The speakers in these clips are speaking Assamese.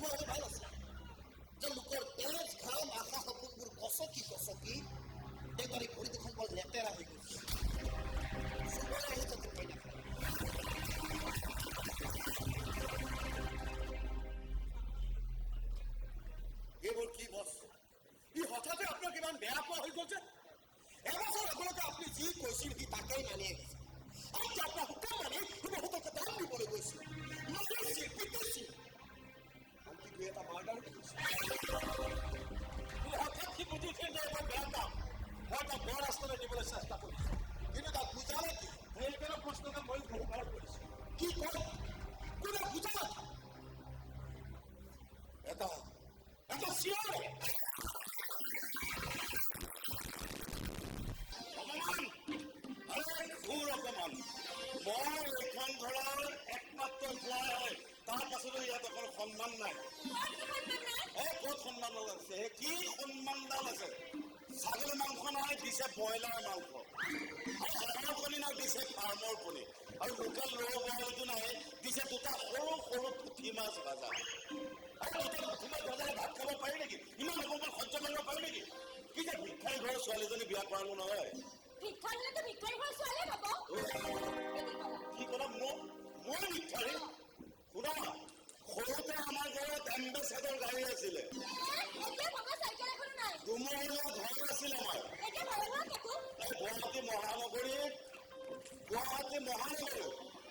বন্ধু হ'লে ভাল আছে যে লোকৰ তেজ ঘাম আশা সপোনবোৰ গছকি গছকি দেউতাৰী ভৰি দুখন বৰ লেতেৰা হৈ গৈছে চবৰে আহি যাতে পাই নাখায় এইবোৰ কি বস্তু ই হঠাতে আপোনাক ইমান বেয়া পোৱা হৈ গ'ল যে এবছৰ আগলৈকে আপুনি যি কৈছিল সি তাকেই মানি আহিছে আৰু এতিয়া আপোনাৰ শুকান মানি বহুতকে দাম দিবলৈ গৈছিল মাৰিছিল পিটিছিল আনকি দুই এটা মাৰ্ডাৰ কৰিছিল হঠাৎ সি বুজিছিল যে এইবোৰ বেয়া কাম মই তাক বৰ ৰাস্তালৈ নিবলৈ চেষ্টা কৰিছোঁ কিন্তু তাক বুজালে কি সেইকাৰণে প্ৰশ্নকে মই বহুবাৰ কৰিছোঁ কি কয় কোনে বুজালে এটা চিঞৰে অপমান মই এইখন ঘৰৰ একমাত্ৰ জোৱাই হয় তাৰ পাছতো ইয়াত অকল সন্মান নাই ক'ত সন্মান আছে কি সন্মানডাল আছে ছাগলী মাংস নাই দিছে ব্ৰইলাৰ মাংস আৰু হাঁহৰ কণী নাই দিছে ফাৰ্মৰ কণী আৰু লোকেল ৰৌ বৰালিটো নাই দিছে দুটা সৰু সৰু পুঠি মাছ ভাজা আৰু দুটা পুঠি মাছ ভাজাৰে ভাত খাব পাৰি নেকি ইমান অকমান সহ্য কৰিব পাৰি নেকি কি যে ভিক্ষাৰী ঘৰৰ ছোৱালীজনী বিয়া কৰালো নহয় কি ক'লা মই ভিক্ষাৰী শুনা সৰুতে আমাৰ ঘৰত এম্বেচাডৰ গাড়ী আছিলে দুমহলীয়া ঘৰ আছিলে আমাৰ গুৱাহাটী মহানগৰীত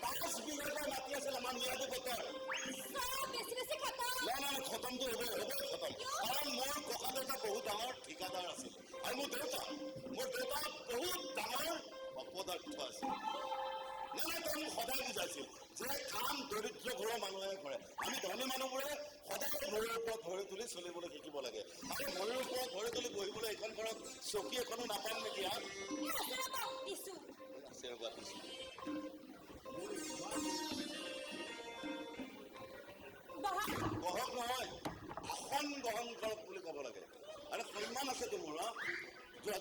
5 বিঘাকৈ মাটি আছিল আমাৰ ম্যাদী বতৰ নাই খতমটো হ'বই খতম কাৰণ মোৰ ককা দেউতা বহুত ডাঙৰ ঠিকাদাৰ আছিল আৰু মোৰ দেউতা বহুত ডাঙৰ অপদাৰ্থ আছিল নাই তেওঁ মোক সদায় বুজাইছিল যে কাম দৰিদ্ৰ ঘৰৰ মানুহে কৰে আমি ধনী মানুহবোৰে সদায় ভৰিৰ ওপৰত ভৰি তুলি চলিবলৈ শিকিব লাগে আৰু ভৰিৰ ওপৰত ভৰি তুলি বহিবলৈ এইখন ঘৰত চকী এখনো নাপাম নেকি বহক নহয় আসন গ্ৰহণ কৰক বুলি ক'ব লাগে আৰু সন্মান আছেতো মোৰ যোৱা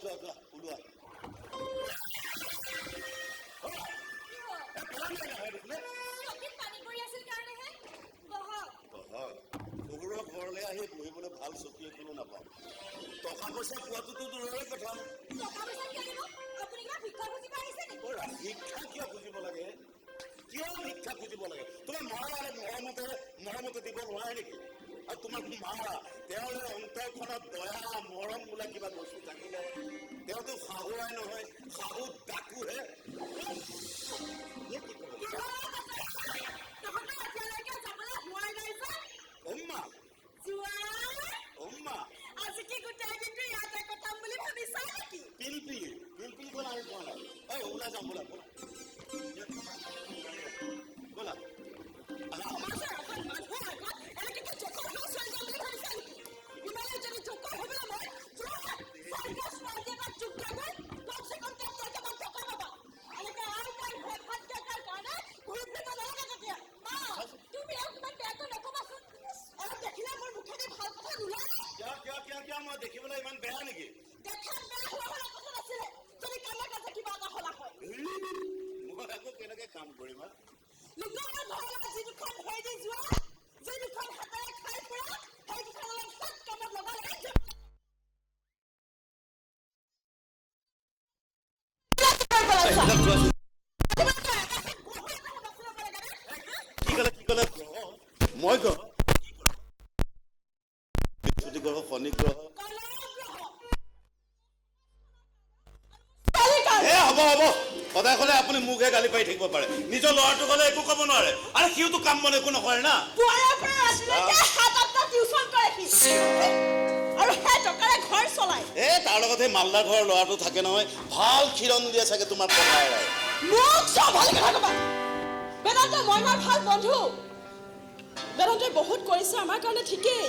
ওলোৱা ঘৰলৈ আহি বহিবলৈ ভাল চকী এখনো নাপাওঁ টকা পইচা পোৱাটোতো দূৰৰে কথা শিক্ষা কিয় খুজিব লাগে তোমাৰ মৰমতে দিব নোৱাৰে নেকি আৰু তোমাৰ মা তেওঁৰ অন্তৰখনত দয়া মৰম বোলা কিবা বস্তু থাকিলে তেওঁতো শাহুৱাই নহয় শাহু ডাকুহে ওলাই যাম বোলা মই দেখিবলৈ ইমান বেয়া নেকি মই আকৌ কেনেকে কাম কৰিম মই গ্ৰহ শনি গ্ৰহ হ'ব সদায় সদায় আপুনি মোকহে গালি পাৰি থাকিব পাৰে নিজৰ ল'ৰাটো গ'লে একো ক'ব নোৱাৰে আৰু সিওতো কাম বন একো নকৰে না তাৰ লগত সেই মালদাৰ ঘৰৰ ল'ৰাটো থাকে নহয় ভাল খিৰণ দিয়ে চাগে তোমাৰ পঢ়াই ভাল বন্ধু বেদান্তই বহুত কৰিছে আমাৰ কাৰণে ঠিকেই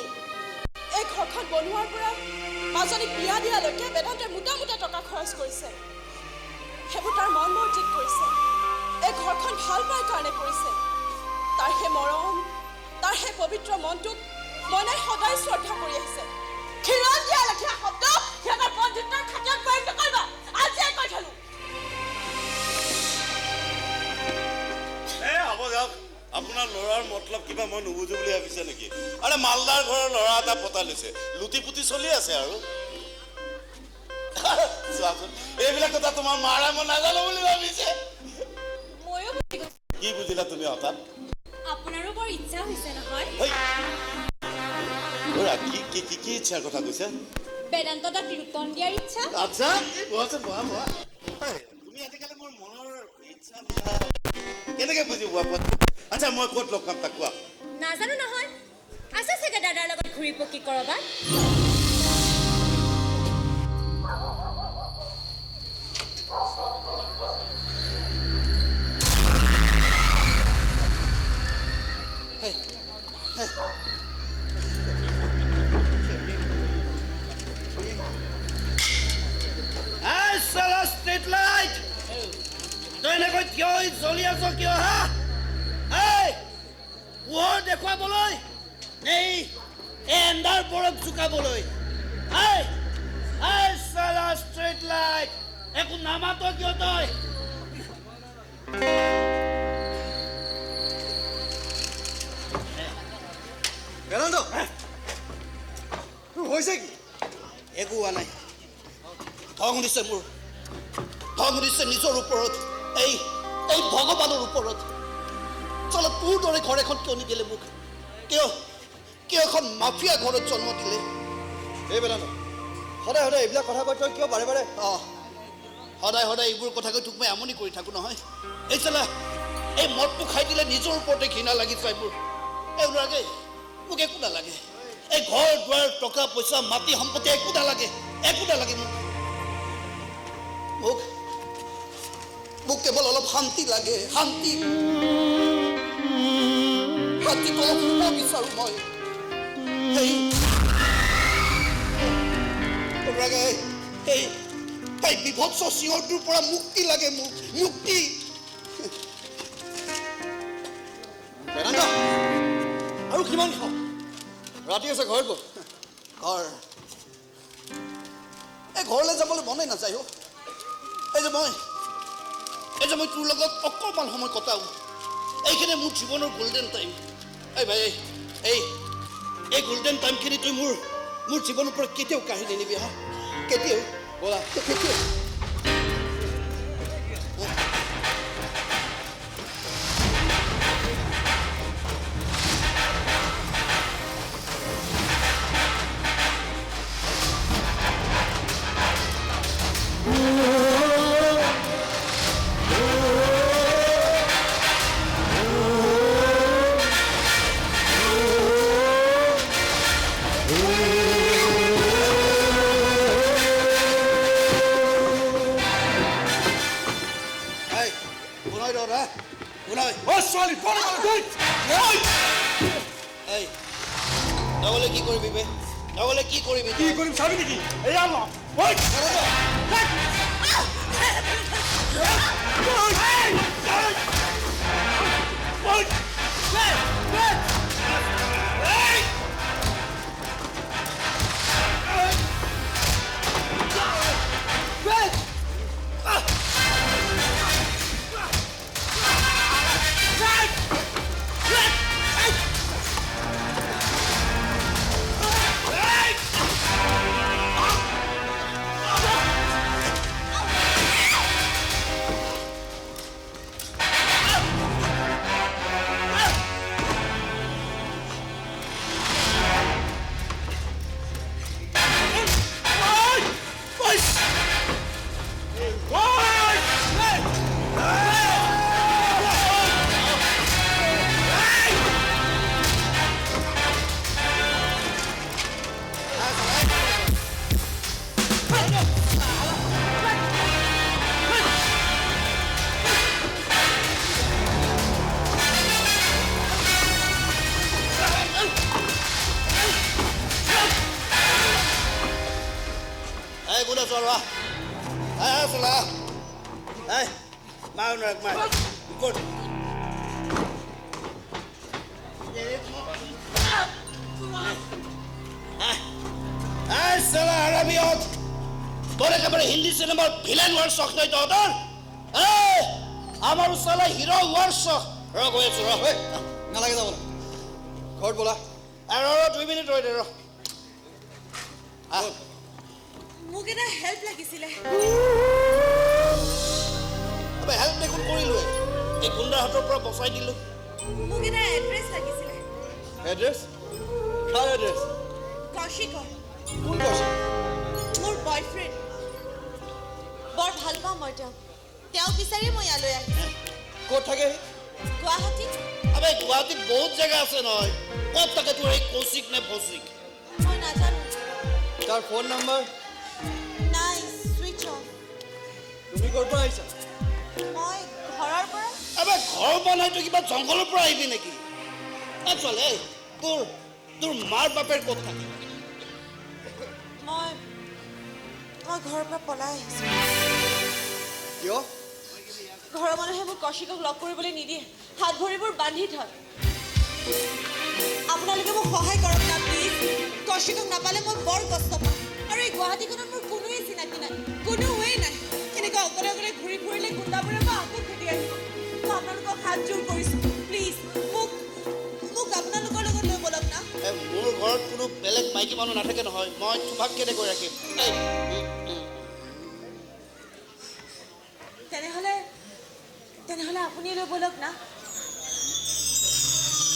এই ঘৰখন বনোৱাৰ পৰা মাজনীক বিয়া দিয়ালৈকে বেদান্তই মোটা টকা খৰচ কৰিছে সেইবোৰ তাৰ মন মৰ্জিত কৰিছে এই ঘৰখন ভাল পাই কাৰণে কৰিছে তাৰ সেই মৰম তাৰ সেই পবিত্ৰ মনটোক মনে সদায় শ্ৰদ্ধা কৰি আহিছে খিৰণ দিয়া লেখীয়া শব্দ সিহঁতৰ বন্ধুত্বৰ খাতিৰত প্ৰয়োগ নকৰিবা আজিয়ে কৈ থলো হ'ব যাওক আপোনাৰ ল'ৰাৰ মতলব কিবা কিবা মই নুবুজো বুলি ভাবিছে নেকি? আৰে মালদাৰ ঘৰৰ ল'ৰা এটা পতা লৈছে, লুটি পুটি চলি আছে আৰু চোৱাচোন, এইবিলাক কথা তোমাৰ মাৰে মই নাজানো বুলি ভাবিছে। ময়ো কি বুজিলা তুমি হঠাৎ? আপোনাৰো বৰ ইচ্ছা হৈছে নহয় কি ইচ্ছাৰ কথা কৈছে? বেদান্ত দাক ৰিপন দিয়াৰ ইচ্ছা। আচ্ছা বহা তুমি আজিকালি মোৰ মনৰ ইচ্ছা কেনেকে বুজি পোৱা? আচ্ছা মই ক'ত লগ পাম তাক কোৱা? নাজানো নহয়, আছে চাগে দাদাৰ লগত ঘূৰি পকি কৰবাত। ষ্ট্ৰীট লাইট তই এনেকৈ কিয় জ্বলি আছ কিয় হা? পোহৰ দেখুৱাবলৈ নে এন্ধাৰ বৰফ জোকাবলৈ? ষ্ট্ৰীট লাইট একো নামাত কিয় তই? বেদান্ত হৈছে কি? একো হোৱা নাই। খং উঠিছে মোৰ, খং উঠিছে নিজৰ ওপৰত, এই ভগৱানৰ ওপৰত। চলে তোৰ দৰে ঘৰ এখন কিয় নিদিলে মোক? কিয় এখন মাফিয়া ঘৰত জন্ম দিলে? এই বেদান্ত সদায় সদায় এইবিলাক কথা কৈ তই কিয় বাৰে বাৰে? সদায় সদায় এইবোৰ কথা কৈ তোক মই আমনি কৰি থাকোঁ নহয়। এই চালা এই মদটো খাই দিলে নিজৰ ওপৰতে ঘৃণা লাগি যায় মোৰ। এইবিলাকে মোক একো নালাগে, এই ঘৰ দুৱাৰ টকা পইচা মাটি সম্পত্তি একো নালাগে মোক কেৱল অলপ শান্তি লাগে, শান্তি অলপ শুব বিচাৰো মই। এই বিভৎস চিঞৰটোৰ পৰা মুক্তি লাগে মোক, মুক্তি। বেদান্ত আৰু কিমান খাওঁ? ৰাতি আছে ঘৰত গ'ল। এই ঘৰলৈ যাবলৈ মনে নাযায়। এই যে মই তোৰ লগত অকণমান সময় কটাওঁ, এইখিনি মোৰ জীৱনৰ গল্ডেন টাইম। এই ভাই এই গল্ডেন টাইমখিনি তই মোৰ জীৱনৰ পৰা কেতিয়াও কাঢ়ি নিনিবি হা, কেতিয়াও ব'লা কেতিয়াও। যাবলৈ কি কৰিবি বে? যাবলৈ কি কৰিবি? কি কৰিম চাবি নেকি? এয়া ন Good. Salah Arabiot. তোর একেবারে হিন্দি সিনেমার ভিলেন হওয়ার শখ নয় তোদের? আমার সালা হিরো হওয়ার শখ। রগ হয়েছে রগ। নালাগে যাব ঘৰত ব'লা আৰু 2 মিনিট ৰৈ দে ৰ মোক এটা হেল্প লাগিছিলে আবে হেল্প দেখোন কৰিলোৱে এই গুণ্ডাৰ হাতৰ পৰা বচাই দিলোঁ মোক এটা এড্ৰেছ লাগিছিলে এড্ৰেছ কাৰ এড্ৰেছ কৌশিকৰ কোন কৈছে মোৰ বয়ফ্ৰেণ্ড বৰ ভাল পাওঁ মই তেওঁক বিচাৰি মই ইয়ালৈ আহিছোঁ ক'ত থাকে গুৱাহাটী আবে গুৱাহাটীত বহুত জেগা আছে নহয় ক'ত থাকে তোৰ এই কৌশিক নে ফৌশিক মই নাজানো তাৰ ফোন নম্বৰ নাই ছুইচ অফ তুমি ক'ৰ পৰা আহিছা মই ঘৰৰ পৰা আবে ঘৰ বনাই তই কিবা জংঘলৰ পৰা আহিবি নেকি চলে তোৰ মাৰ বাপেৰ ক'ত থাকে মই ঘৰৰ পৰা পলাই আহিছোঁ কিয় ঘৰৰ মানুহে মোক কৌশিকক লগ কৰিবলৈ নিদিয়ে হাত ভৰিবোৰ বান্ধি থয় আপোনালোকে মোক সহায় কৰক না প্লিজ কৌশিকক নাপালে মই বৰ কষ্ট পাম আৰু এই গুৱাহাটীখনত মোৰ কোনোৱে চিনাকি নাই কোনোৱেই নাই এনেকৈ অকলে অকলে ঘূৰি ফুৰিলে গুণ্ডাবোৰে মই আকৌ খেদি আহিব মই আপোনালোকক হাত জোৰ কৰিছোঁ প্লিজ মোক আপোনালোকৰ লগত লৈ বলক না মোৰ ঘৰত কোনো বেলেগ মাইকী মানুহ নাথাকে নহয় মই তোমাক কেনেকৈ ৰাখিম তেনেহ'লে আপুনি লৈ বলক না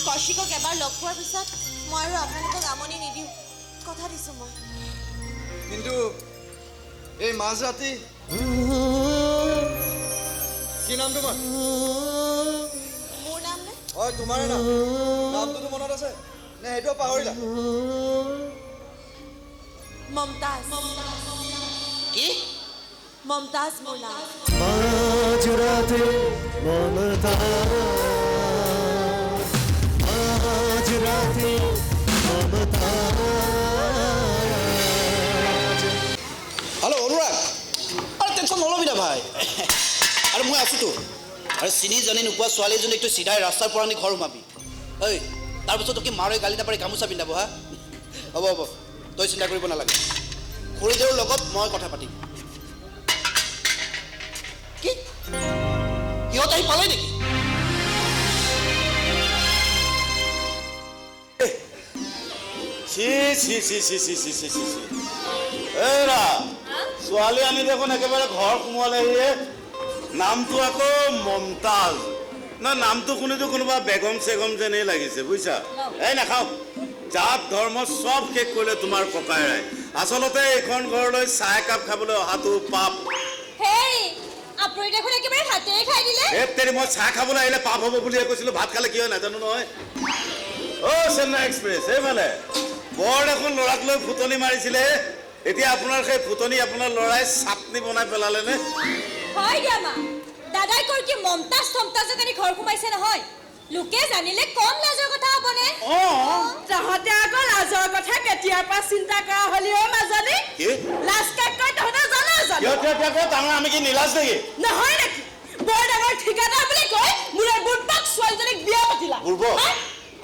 কৌশিকক এবাৰ লগ পোৱাৰ পিছত মই আৰু আপোনালোকক আমনি নিদিওঁ কথা দিছোঁ মই কিন্তু এই মাজৰাতি কি নাম তোমাৰ মোৰ নাম নে হয় তোমাৰে নাম নামটোতো মনত আছে নে সেইটোও পাহৰিলা মমতাজ কি মমতাজ মোৰ নাম মাজৰাতে মমতা মাজৰাতে মমতা হেল্ল' অনুৰাগ আৰে টেনশ্যন নল'বি না ভাই আৰু মই আছোঁতো আৰু চিনি জানি নোপোৱা ছোৱালীজনীক তই চিধাই ৰাস্তাৰ পৰা আনি ঘৰ সোমাবি ঐ তাৰপিছত তোকে মাৰে গালি নাপাৰি গামোচা পিন্ধাব হা হ'ব তই চিন্তা কৰিব নালাগে খুৰীদেউৰ লগত মই কথা পাতিম কি সিহঁত আহি পালে নেকি এৰা ছোৱালী আনি দেখোন একেবাৰে ঘৰ সোমোৱালেহিয়ে নামটো আকৌ মমতাজ না নামটো শুনিতো কোনোবা বেগম চেগম যেনেই লাগিছে বুজিছা এই নাখাওঁ জাত ধৰ্ম চব শেষ কৰিলে তোমাৰ ককাইৰাই আচলতে এইখন ঘৰলৈ চাহ একাপ খাবলৈ অহাটো পাপ হেই আপুনি দেখোন একেবাৰে হাতেৰে খাই দিলে এই তেৰি মই চাহ খাবলৈ আহিলে পাপ হ'ব বুলিহে কৈছিলোঁ ভাত খালে কি হয় নাজানো নহয় অ' চেন্নাই এক্সপ্ৰেছ এইফালে বৰ দেখোন ল'ৰাক লৈ ফুটনি মাৰিছিলে এতিয়া আপোনাৰ সেই ফুটনি আপোনাৰ ল'ৰাই চাটনি বনাই পেলালেনে হয় দিয়া মা দাদাই কৈ কি মমতাজ থমতাজৰ কাৰণে ঘৰ সোমাইছে নহয় লোকে জানিলে কম লাজৰ কথা হ'বনে তহঁতে আকৌ লাজৰ কথা কেতিয়াৰ পৰা চিন্তা কৰা হলি অ' মাজনী কি লাজ কাক কয় তহঁতে জানো আমি কি নিলাজ নেকি নহয় নেকি বৰ ডাঙৰ ঠিকাদাৰ বুলি কয় মোৰে বুঢ়াক ছোৱালীজনীক বিয়া পাতিলা বুঢ়া?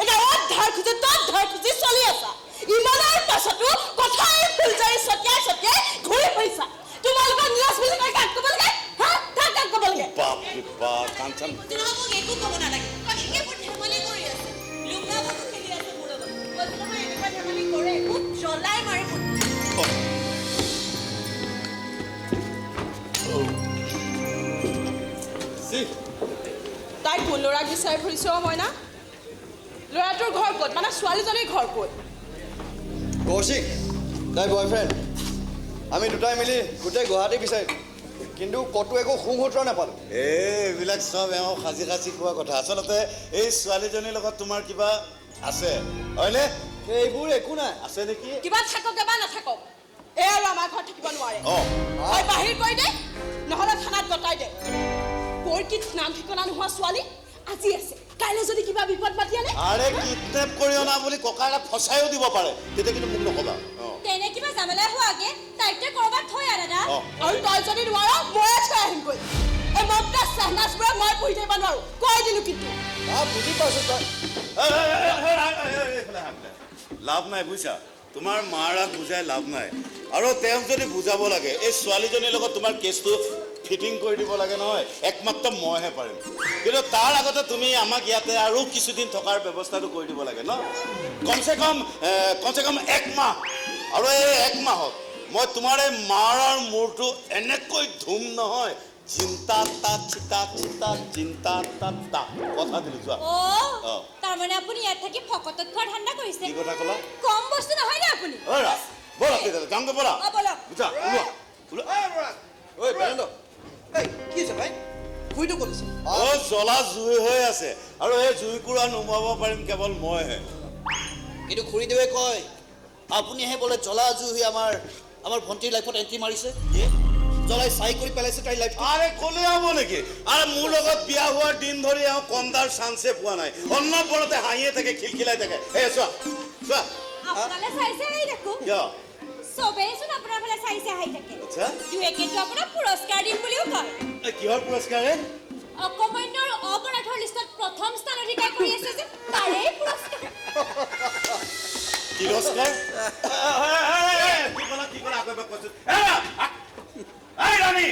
এতিয়া অত ধাৰ খুজি তত ধাৰ খুজি চলি আছা ইমানৰ পাছতো কথাই ফুলজাৰি ছটিয়াই ঘূৰি ফুৰিছা তোমালোকৰ নিলাজ বুলি কয় কাক ক'ব লাগে হা কাক ক'ব লাগে বাপৰে বাপ কাঞ্চন তোমাক মোক একো ক'ব নালাগে কৌশিকে মোৰ ধেমালি কৰি আছে লুকাবকো খেলি আছে মোৰ লগত কৈছে নহয় এনেকুৱা ধেমালি কৰে খুব জ্বলাই মাৰে মোক তাই কোন ল'ৰাক বিচাৰি ফুৰিছ মইনা ল'ৰাটোৰ ঘৰ ক'ত মানে ছোৱালীজনীৰ ঘৰ ক'ত কৌশিক তাই বয়ফ্ৰেণ্ড আমি দুটাই মিলি গোটেই গুৱাহাটী বিচাৰিম কিন্তু ক'তো একো সুমূৰ্ত নাপালোঁ এইবিলাক চব এওঁ সাজি খোৱা কথা আচলতে এই ছোৱালীজনীৰ লগত তোমাৰ কিবা আছে হয়নে এইবোৰ একো নাই আছে নেকি কিবা থাকক বা নাথাকক এই আৰু আমাৰ ঘৰত থাকিব নোৱাৰে তই বাহিৰ কৰি দে নহ'লে থানাত গতাই দে বৰ কি নাম ঠিকনা নোহোৱা ছোৱালী আজি আছে কাইলৈ যদি কিবা বিপদ মাতি আনে আৰে কিডনেপ কৰি অনা বুলি ককাইৰে ফচাইও দিব পাৰে তেতিয়া কিন্তু মোক নকবা তেনে কিবা জামেলা হোৱাগে তাইতে কৰবাত থৈ আনে না আৰু তই যদি নোৱাৰ ময়ে থৈ আহিমগৈ এই মমতাজ চাহনাজবোৰে মই পঢ়ি থাকিব নোৱাৰো কৈ দিলোঁ কিন্তু বুজি পাইছোঁ তই লাভ নাই বুজিছা তোমাৰ মাৰাক বুজাই লাভ নাই আৰু তেওঁক যদি বুজাব লাগে এই ছোৱালীজনীৰ লগত তোমাৰ কেছটো ফিটিং কৰি দিব লাগে নহয় একমাত্ৰ মইহে পাৰিম কিন্তু তাৰ আগতে তুমি আমাক ইয়াতে আৰু কিছুদিন থকাৰ ব্যৱস্থাটো কৰি দিব লাগে ন কমচে কম 1 মাহ আৰু এই 1 মাহত মই তোমাৰ এই মাৰৰ মূৰটো এনেকৈ ধুম নহয় চিন্তা তা কথা দিলো যোৱা অ তাৰমানে আপুনি ইয়াত থাকি ফকটত খোৱাৰ ধান্দা কৰিছে কি কথা ক'লা কম বস্তু নহয় নে আপুনি ব'লা তেতিয়াহ'লে যামগৈ ব'লা ব'লক বুজা ওলোৱা ঐ বেৰেণ্ড এই কি হৈছে ভাই খুৰীটো ক'ত আছে জ্বলা জুই হৈ আছে আৰু এই জুইকুৰা নুমাব পাৰিম কেৱল মইহে কিন্তু খুৰীদেৱে কয় আপুনিহে বোলে জ্বলা জুই হৈ আমাৰ ভণ্টিৰ লাইফত এণ্ট্ৰি মাৰিছে জ্বলাই চাই কৰি পেলাইছে তাইৰ লাইফ আৰে ক'লে হ'ব নেকি আৰে মোৰ লগত বিয়া হোৱাৰ দিন ধৰি এওঁ কন্দাৰ চান্সে পোৱা নাই অন্নপৰতে হাঁহিয়ে থাকে খিলখিলাই থাকে এই চোৱা আপোনালে চাইছে আহি দেখো কিয় চবেইচোন আপোনাৰ ফালে চাইছে আহি থাকে আচ্ছা দুয়ে কিন্তু আপোনাক পুৰস্কাৰ দিম বুলিও কয় এই কিহৰ পুৰস্কাৰ হে অকমান্যৰ অপৰাধৰ লিষ্টত প্ৰথম স্থান অধিকাৰ কৰি আছে যে তাৰেই পুৰস্কাৰ তিৰস্কাৰ কি ক'লা আকৌ এবাৰ কৈছো এই ৰাণী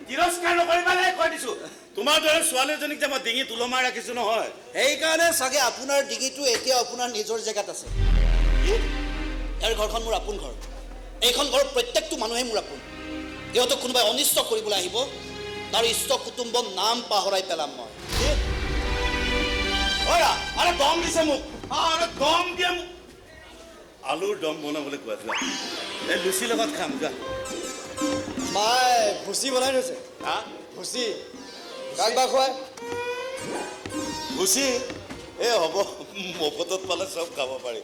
তিৰস্কাৰ নকৰিবা নাই কৈ দিছো তোমাৰ দৰে ছোৱালী এজনীক যে মই ডিঙিত ওলমাই ৰাখিছো নহয় সেইকাৰণে চাগে আপোনাৰ ডিঙিটো এতিয়া আপোনাৰ নিজৰ জেগাত আছে ইয়াৰ ঘৰখন মোৰ আপোন ঘৰ এইখন ঘৰৰ প্ৰত্যেকটো মানুহে মোৰ আপোন ইহঁতক কোনোবাই অনিষ্ট কৰিবলৈ আহিব তাৰ ইষ্ট কুটুম্বক নাম পাহৰাই পেলাম মই আৰে দম দিছে মোক আৰে দম দিয়ে মোক আলুৰ দম বনাবলৈ কোৱা যোৱা এই লুচিৰ লগত খাম যোৱা মায়ে ভুচি বনাই থৈছে হা ভুচি কাক বা খুৱাই লুচি এই হ'ব মফতত পালে চব খাব পাৰি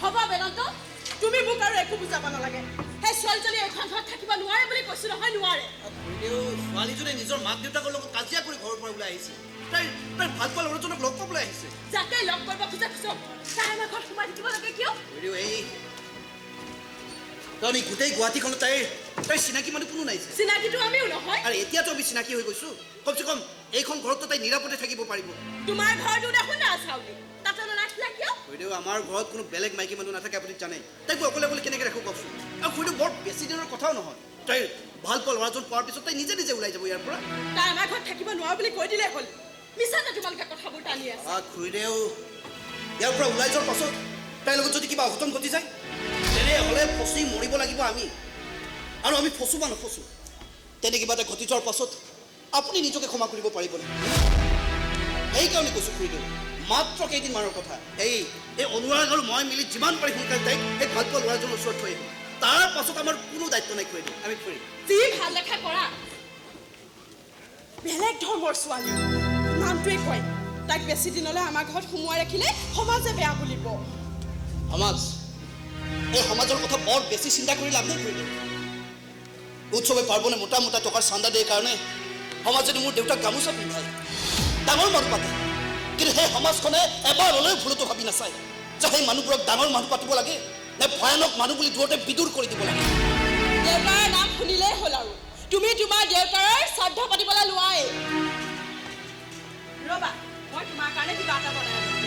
হ'ব বেদান্ত তুমি মোক আৰু একো বুজাব নালাগে সেই ছোৱালীজনী এখন ঘৰত থাকিব নোৱাৰে বুলি কৈছো নহয় নোৱাৰে ছোৱালীজনী নিজৰ মাক দেউতাকৰ লগত কাজিয়া কৰি ঘৰৰ পৰা ওলাই আহিছে তাইৰ ভাল পোৱা ল'ৰাজনক লগ পাবলৈ আহিছে যাকে লগ কৰিব খোজা পিছত তাই আমাৰ ঘৰত সোমাই থাকিব লাগে কিয় কাৰণ এই গোটেই গুৱাহাটীখনত তাইৰ চিনাকি মানুহ কোনো নাই চিনাকিটো আমিও নহয় আৰু এতিয়াতো আমি চিনাকি হৈ গৈছো কমচে কম এইখন ঘৰততো তাই নিৰাপদে থাকিব পাৰিব তোমাৰ ঘৰটো দেখোন না চাউলি তাতে নাৰাখিলা কিয় খুৰীদেউ আমাৰ ঘৰত কোনো বেলেগ মাইকী মানুহ নাথাকে আপুনি জানে তাইক অকলে অকলে কেনেকৈ ৰাখোঁ কওকচোন আৰু খুৰীদেউ বৰ বেছি দিনৰ কথাও নহয় তাইৰ ভাল পোৱা ল'ৰাজন পোৱাৰ পিছত তাই নিজে নিজে ওলাই যাব ইয়াৰ পৰা তাই আমাৰ ঘৰত থাকিব নোৱাৰো বুলি কৈ দিলে হ'ল মিছাতে তোমালোকে কথাবোৰ টানি আছে খুৰীদেউ ইয়াৰ পৰা ওলাই যোৱাৰ পাছত তাইৰ লগত যদি কিবা অঘটন ঘটি যায় তেনেহ'লে ফচি মৰিব লাগিব আমি আৰু আমি ফচো বা নফচো তেনে কিবা এটা ঘটি যোৱাৰ পাছত আপুনি নিজকে ক্ষমা কৰিব পাৰিবনে সেইকাৰণে কৈছোঁ খুৰীদেউ মাত্ৰ কেইদিনমানৰ কথা এই অনুৰাগ আৰু মই মিলি যিমান পাৰি সোনকালে তাইক সেই ভাল পোৱা ল'ৰাজনৰ ওচৰত থৈ আহিম তাৰ পাছত আমাৰ কোনো দায়িত্ব নাই খুৰীদেউ আমি ফুৰি যি ভাল লেখা কৰা বেলেগ ধৰ্মৰ ছোৱালী নামটোৱে কয় তাইক বেছি দিনলৈ আমাৰ ঘৰত সোমোৱাই ৰাখিলে সমাজে বেয়া বুলিব সমাজ এই সমাজৰ কথা বৰ বেছি চিন্তা কৰি লাভ নাই খুৰীদেউ উৎসৱে পাৰ্বণে মোটা মোটা টকাৰ চান্দা দিয়ে কাৰণে সমাজে মোৰ দেউতাক গামোচা পিন্ধায় ডাঙৰ মানুহ পাতে কিন্তু সেই সমাজখনে এবাৰ হ'লেও ভুলতো ভাবি নাচায় যে সেই মানুহবোৰক ডাঙৰ মানুহ পাতিব লাগে নে ভয়ানক মানুহ বুলি দূৰতে বিদুৰ কৰি দিব লাগে দেউতাৰ নাম শুনিলেই হ'ল আৰু তুমি তোমাৰ দেউতাৰ শ্ৰাদ্ধ পাতিবলৈ লোৱাই ৰ'বা মই তোমাৰ কাৰণে কিবা এটা বনাই আছো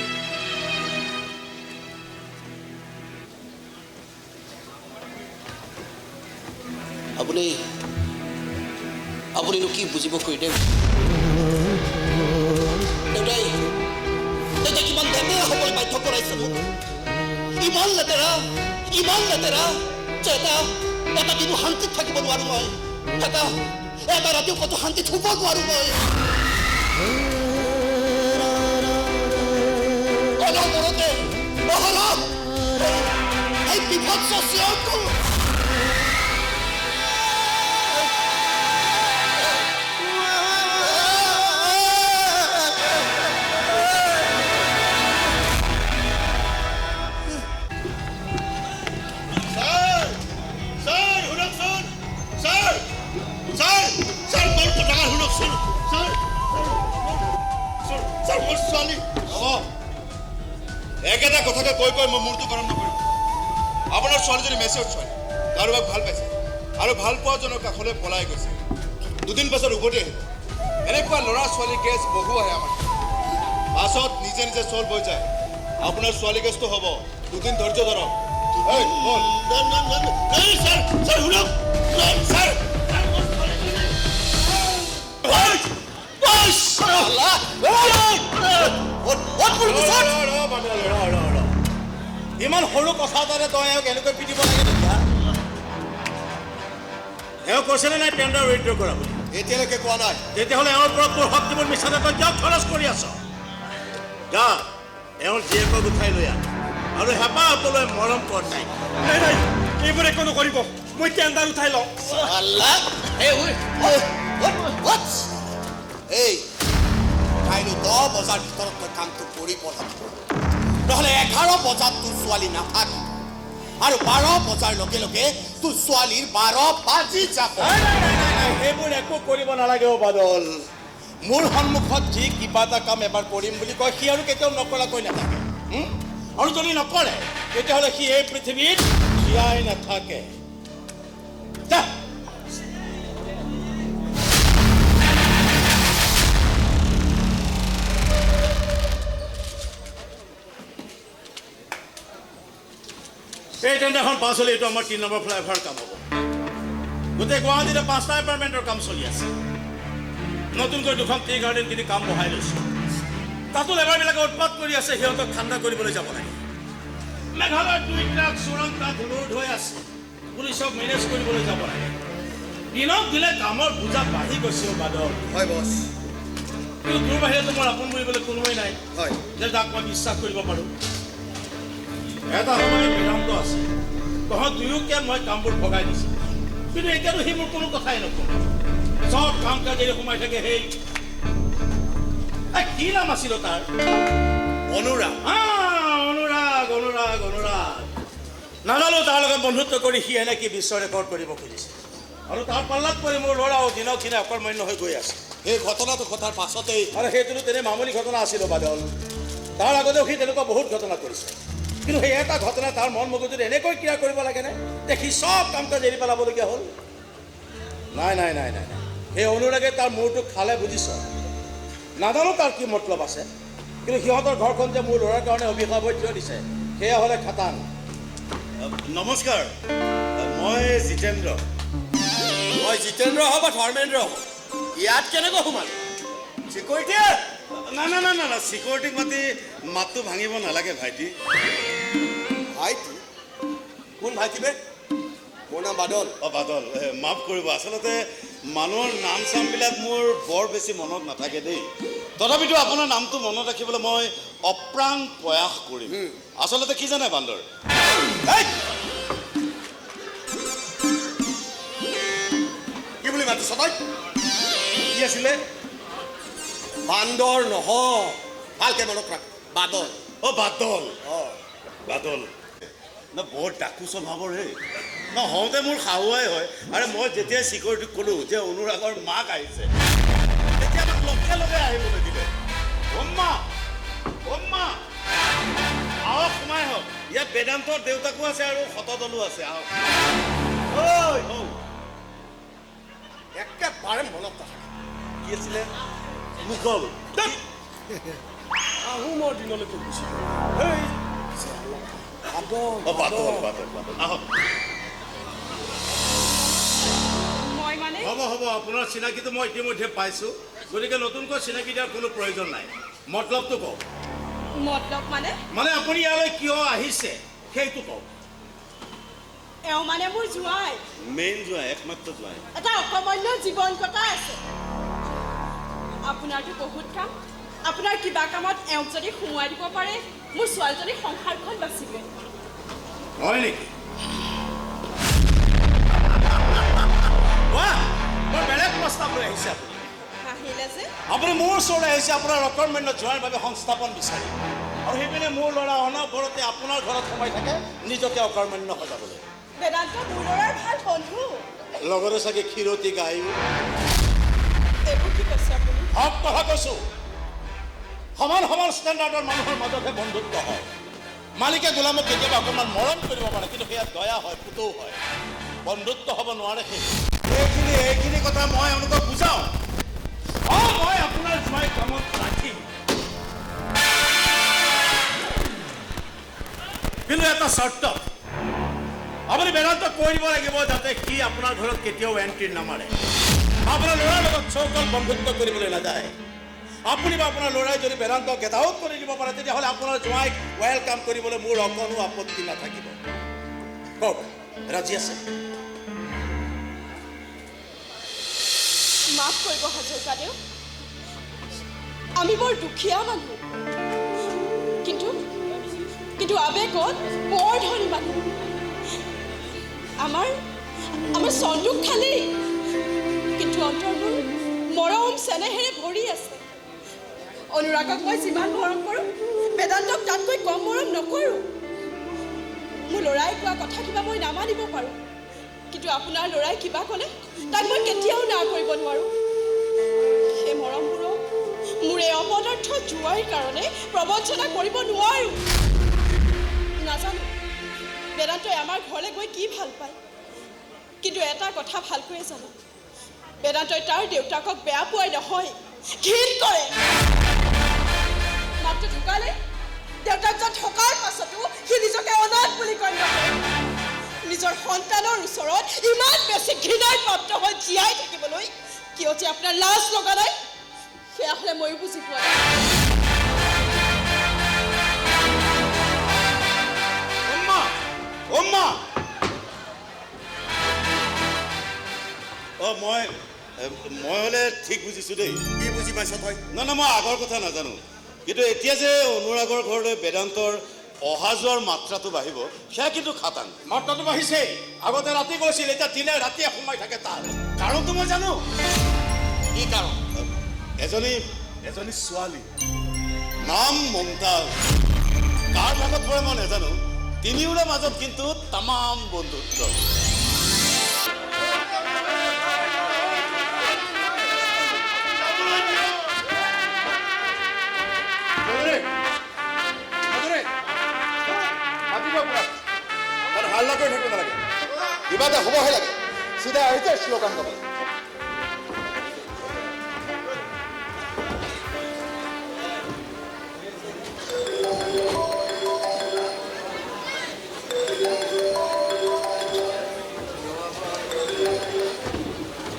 আপুনিনো কি বুজিব খুৰীদেউ দেউতাই কিমান বেয়া হ'বলৈ বাধ্য কৰাইছে মোক ইমান লেতেৰা যে এটা দিনো শান্তিত থাকিব নোৱাৰো মই এটা ৰাতিও কতো শান্তিত শুব নোৱাৰো মই অনবৰতে এই বিভৎস চিঞৰটো একেটা কথাকে কৈ কৈ মই মূৰটো গৰম নকৰিম আপোনাৰ ছোৱালীজনী মেচিয়ৰ ছোৱালী কাৰোবাক ভাল পাইছে আৰু ভাল পোৱাজনৰ কাষলৈ পলাই গৈছে দুদিন পাছত উভতি আহিব এনেকুৱা ল'ৰা ছোৱালী কেছ বহু আহে আমাৰ পাছত নিজে নিজে চল্ভ হৈ যায় আপোনাৰ ছোৱালী কেছটো হ'ব দুদিন ধৈৰ্য ধৰক এই বল এই স্যাৰ স্যাৰ শুনক স্যাৰ ইমান সৰু কথা এটাৰে তই এওঁক এনেকৈ পিটিব লাগে নেকি? এওঁ কৈছেনে নাই টেণ্ডাৰ উইথড্ৰ কৰা বুলি? এতিয়ালৈকে কোৱা নাই। তেতিয়াহ'লে এওঁৰ পৰা তোৰ শক্তিবোৰ মিছাতে তই কিয় খৰচ কৰি আছ? যা এওঁৰ জীয়েকক উঠাই লৈ আন আৰু হেঁপাহ অতলৈ মৰম কৰ তাইক। নাই নাই এইবোৰ একো নকৰিব, মই টেণ্ডাৰ উঠাই লওঁ। এই কাইলৈ 10 বজাৰ ভিতৰত তই কামটো কৰিব লাগিব, নহ'লে 11 বজাত তোৰ ছোৱালী নাথাকে আৰু 12 বজাৰ লগে লগে তোৰ ছোৱালীৰ 12 বাজি যাব। সেইবোৰ একো কৰিব নালাগে অ' বাদল। মোৰ সন্মুখত যি কিবা এটা কাম এবাৰ কৰিম বুলি কয় সি আৰু কেতিয়াও নকৰাকৈ নাথাকে। আৰু যদি নকৰে তেতিয়াহ'লে সি এই পৃথিৱীত জীয়াই নাথাকে। যা এই টেণ্ডাৰখন পাছ হ'লে এইটো আমাৰ 3 নম্বৰ ফ্লাইঅভাৰ কাম হ'ব। গোটেই গুৱাহাটীতে 5টা এপাৰ্টমেণ্টৰ কাম চলি আছে। নতুনকৈ 2খন টি গাৰ্ডেন কিনি কাম বহাই লৈছে। তাতো লেবাৰবিলাকে উৎপাত কৰি আছে, সিহঁতক ঠাণ্ডা কৰিবলৈ যাব লাগে। মেঘালয়ত 2 ট্ৰাক চোৰাংকা ধুলুৰ হৈ আছে, পুলিচক মেনেজ কৰিবলৈ যাব লাগে। দিনক দিনে কামৰ বোজা বাঢ়ি গৈছে অ' বাদল। হয় বছ। কিন্তু তোৰ বাহিৰে তোমাৰ আপোন বুলিবলৈ কোনোৱেই নাই হয় যে তাক মই বিশ্বাস কৰিব পাৰোঁ। এটা সময়ত বিৰান্ত আছে, তহঁত দুয়োকে মই কামবোৰ ভগাই দিছিলোঁ, কিন্তু এতিয়াতো সি মোৰ কোনো কথাই নকওঁ। চব কাম কাজেৰে সোমাই থাকে। সেই কি নাম আছিল তাৰ? অনুৰাগ। অনুৰাগ অনুৰাগ অনুৰাগ নাজানো তাৰ লগত বন্ধুত্ব কৰি সি এনেকৈ বিশ্ব ৰেকৰ্ড কৰিব খুজিছে, আৰু তাৰ পাল্লাত পৰি মোৰ ল'ৰাও দিনক দিনে অকৰ্মণ্য হৈ গৈ আছে। সেই ঘটনাটো ঘটাৰ পাছতেই আৰু সেইটোতো তেনে মামুলি ঘটনা আছিল বাদল। তাৰ আগতেও সি তেনেকুৱা বহুত ঘটনা কৰিছে, কিন্তু সেই এটা ঘটনা তাৰ মন মগজুত এনেকৈ ক্ৰিয়া কৰিব লাগেনে যে সি চব কাম কাজ এৰি পেলাবলগীয়া হ'ল। নাই নাই নাই নাই সেই অনুৰাগে তাৰ মূৰটোক খালে, বুজিছ? নাজানো তাৰ কি মতলব আছে, কিন্তু সিহঁতৰ ঘৰখন যে মোৰ ল'ৰাৰ কাৰণে অভিশাপ হৈ থিয় দিছে, সেয়া হ'লে খাটাং। নমস্কাৰ, মই জিতেন্দ্ৰ। মই জিতেন্দ্ৰ হওঁ বা ধৰ্মেন্দ্ৰ হওঁ, ইয়াত কেনেকৈ সোমালে? চিকিউৰিটি? না না না না না চিকিউৰিটিক মাতি মাতটো ভাঙিব নালাগে ভাইটি। ভাইটি? কোন ভাইটি বে? মোৰ নাম বাদল। বাদল, মাফ কৰিব, আচলতে মানুহৰ নাম চামবিলাক মোৰ বৰ বেছি মনত নাথাকে দেই। তথাপিতো আপোনাৰ নামটো মনত ৰাখিবলৈ মই অপ্ৰাণ প্ৰয়াস কৰিম। আচলতে কি জানে বান্দৰ, কি বুলি মাতিছ তই? কি আছিলে? বান্দৰ নহয়, ভালকে মনত ৰাখ, বাদল। অ' বাদল। বাদল না বৰ ডাকু স্বভাৱৰ হে। হওঁতে মোৰ শাহুৱাই হয়, আৰু মই যেতিয়াই চিকিউৰিটিক ক'লোঁ যে অনুৰাগৰ মাক আহিছে, তেতিয়া আমাক লগে লগে আহিবলৈ দিলে। অম্মা অম্মা আহক, সোমাই আহক, ইয়াত বেদান্তৰ দেউতাকো আছে আৰু শতদলো আছে, আহক। একেবাৰে মনত ৰাখ। কি আছিলে? মোগল। আহোমৰ দিনলৈকে গুচি গ'ল। বাদল বাদল বাদল আহক। মই মানে হ'ব হ'ব, আপোনাৰ চিনাকিটো মই ইতিমধ্যে পাইছোঁ, গতিকে নতুনকৈ চিনাকি দিয়াৰ কোনো প্ৰয়োজন নাই। মতলবটো কওক। মতলব মানে আপুনি ইয়ালৈ কিয় আহিছে সেইটো কওক। এওঁ মানে মোৰ জোঁৱাই, মেইন জোঁৱাই, একমাত্ৰ জোঁৱাই। এটা অকমান্য জীৱন কটাই আছে। আপোনাৰতো বহুত কাম, আপোনাৰ কিবা কামত এওঁক যদি সোমোৱাই দিব পাৰে, মোৰ ছোৱালীজনীৰ সংসাৰখন বাচিব। হয় নেকি? বৰ বেলেগ প্ৰস্তাৱ লৈ আহিছে আপুনি। হাঁহিলে যে আপুনি মোৰ ওচৰলৈ আহিছে আপোনাৰ অকৰ্মণ্য জোঁৱাইৰ বাবে সংস্থাপন বিচাৰি, আৰু সেইপিনে মোৰ ল'ৰা অনবৰতে আপোনাৰ ঘৰত সোমাই থাকে নিজকে অকৰ্মণ্য সজাবলৈ। বেদান্ত মোৰ ল'ৰাৰ ভাল বন্ধু। লগতে চাগে ক্ষীৰতী গায়ো। এইবোৰ কি কৈছে আপুনি? হক কথা কৈছোঁ। সমান সমান ষ্টেণ্ডাৰ্ডৰ মানুহৰ মাজতহে বন্ধুত্ব হয়। মালিকে গোলামক কেতিয়াবা অকণমান মৰম কৰিব পাৰে, কিন্তু সেয়া দয়া হয়, পুতৌ হয়, বন্ধুত্ব হ'ব নোৱাৰে। এইখিনি কথা মই এওঁলোকক বুজাওঁ। মই আপোনাৰ জোঁৱাই কামত ৰাখিম, কিন্তু এটা চৰ্ত, আপুনি বেদান্তক কৈ দিব লাগিব যাতে সি আপোনাৰ ঘৰত কেতিয়াও এণ্ট্ৰি নামাৰে আপোনাৰ ল'ৰাৰ লগত চৌকল বন্ধুত্ব কৰিবলৈ নাযায় আপুনি বা আপোনাৰ ল'ৰাই যদি বেদান্তক গেট আউট কৰি দিব পাৰে তেতিয়াহ'লে আপোনাৰ জোঁৱাইক ৱেলকাম কৰিবলৈ মোৰ অকণো আপত্তি নাথাকিব কওক ৰাজি আছে মাফ কৰিব হাজৰিকাদেউ আমি বৰ দুখীয়া মানুহ কিন্তু কিন্তু আৱেগত বৰ ধনী মানুহ আমাৰ চন্দুক খালী কিন্তু অন্তৰবোৰ মৰম চেনেহেৰে ভৰি আছে অনুৰাগক মই যিমান মৰম কৰোঁ বেদান্তক তাতকৈ কম মৰম নকৰোঁ মোৰ ল'ৰাই কোৱা কথা কিবা মই নামানিব পাৰোঁ কিন্তু আপোনাৰ ল'ৰাই কিবা ক'লে তাক মই কেতিয়াও না কৰিব নোৱাৰোঁ সেই মৰমবোৰক মোৰ এই অপদাৰ্থ জোঁৱাইৰ কাৰণে প্ৰবঞ্চনা কৰিব নোৱাৰোঁ নাজানো বেদান্তই আমাৰ ঘৰলৈ গৈ কি ভাল পায় কিন্তু এটা কথা ভালকৈয়ে জানো বেদান্তই তাৰ দেউতাকক বেয়া পোৱাই নহয় ঘৃণ কৰে মাত্ৰ ঢুকালে দেউতাকজন থকাৰ পাছতো সি নিজকে অনাথ বুলি গণ্য কৰে নিজৰ সন্তানৰ ওচৰত ইমান বেছি ঘৃণাৰ পাত্ৰ হৈ জীয়াই থাকিবলৈ কিয় যে আপোনাৰ লাজ লগা নাই সেয়া হ'লে ময়ো বুজি পোৱা নাই মই হ'লে ঠিক বুজিছোঁ দেই কি বুজি পাইছ তই না মই আগৰ কথা নাজানো কিন্তু এতিয়া যে অনুৰাগৰ ঘৰলৈ বেদান্তৰ অহা যোৱাৰ মাত্ৰাটো বাঢ়িব সেয়া কিন্তু খাটাং মাত্ৰাটো বাঢ়িছে আগতে ৰাতি গৈছিল এতিয়া দিনে ৰাতিয়ে সোমাই থাকে তাৰ কাৰণটো মই জানো কি কাৰণ এজনী ছোৱালী নাম মমতাজ কাৰ ভাগত পৰে মই নাজানো তিনিওৰে মাজত কিন্তু তামাম বন্ধুত্ব হাল্লা কৰি থাকিব নালাগে কিবা এটা হ'বহে লাগে চিধা আহিছে শ্লোগান গাব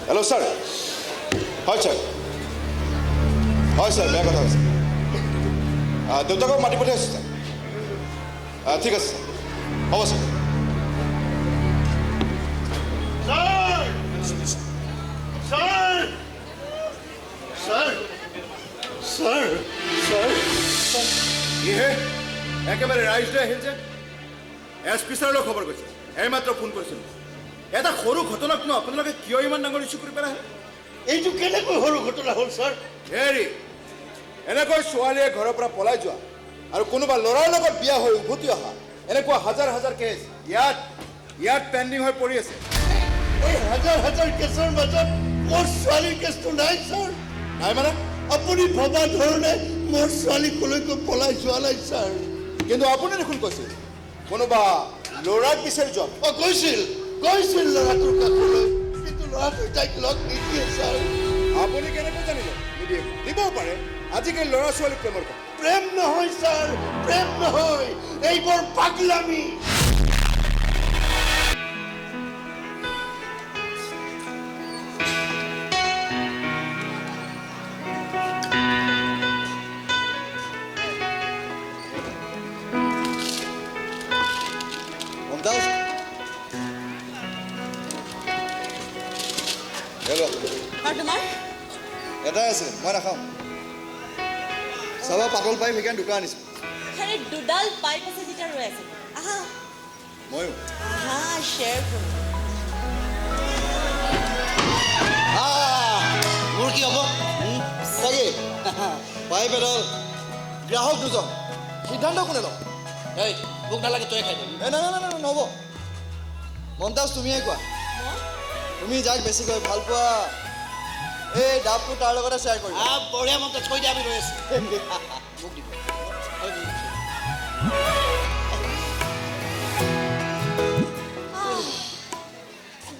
হেল্ল' ছাৰ হয় ছাৰ বেয়া কথা হৈছে দেউতাকক মাতি পঠিয়াইছোঁ ছাৰ ঠিক আছে হ'ব ছাৰ একেবাৰে ৰাইজ লৈ আহিল যে SP ছাৰলৈ খবৰ কৰিছে এইমাত্ৰ ফোন কৰিছিলোঁ এটা সৰু ঘটনাকনো আপোনালোকে কিয় ইমান ডাঙৰ ইছ্যু কৰি পেলাই এইটো কেনেকৈ সৰু ঘটনা হ'ল ছাৰ হেৰি এনেকৈ ছোৱালীয়ে ঘৰৰ পৰা পলাই যোৱা আৰু কোনোবা ল'ৰাৰ লগত বিয়া হৈ উভতি অহা এনেকুৱা হাজাৰ হাজাৰ কেছ ইয়াত পেণ্ডিং হৈ পৰি আছে এই হাজাৰ কেছৰ মাজত মোৰ ছোৱালীৰ কেছটো নাই ছাৰ নাই মানে আপুনি ভবা ধৰণে মোৰ ছোৱালী কলৈকো পলাই যোৱা নাই ছাৰ কিন্তু আপুনি দেখোন কৈছিল কোনোবা ল'ৰাক বিচাৰি যোৱা কৈছিল ল'ৰাটোৰ কাষলৈ কিন্তু ল'ৰাটোৱে তাইক লগ নিদিয়ে ছাৰ আপুনি কেনেকৈ জানিলে নিদিয়ে দিবও পাৰে আজিকালি ল'ৰা ছোৱালী প্ৰেমৰ কথা প্ৰেম নহয় ছাৰ প্ৰেম নহয় এইবোৰ পাগলামি মমতাজ হেল্ল' আৰু তোমাৰ এটাই আছে মই নাখাওঁ চাবা পাতল পাইপ সেইকাৰণে দোকান আনিছোঁ আৰে দুডাল পাইপ আছে যেতিয়া ৰৈ আছে আহা ময়ো আহা শ্বেয়াৰ কৰোঁ মোৰ কি হ'ব তাকে পাইপ এডাল গ্ৰাহক দুজন সিদ্ধান্ত কোনে ল'ম এই মোক নালাগে তই খাই দিবি এই নাই নহ'ব মমতাজ তুমিয়ে কোৱা তুমি যাক বেছিকৈ ভাল পোৱা এই ডাবটো তাৰ লগতে শ্বেয়াৰ কৰিবা বঢ়িয়া মতে থৈ দিয়া আমি ৰৈ আছোঁ মোক দিব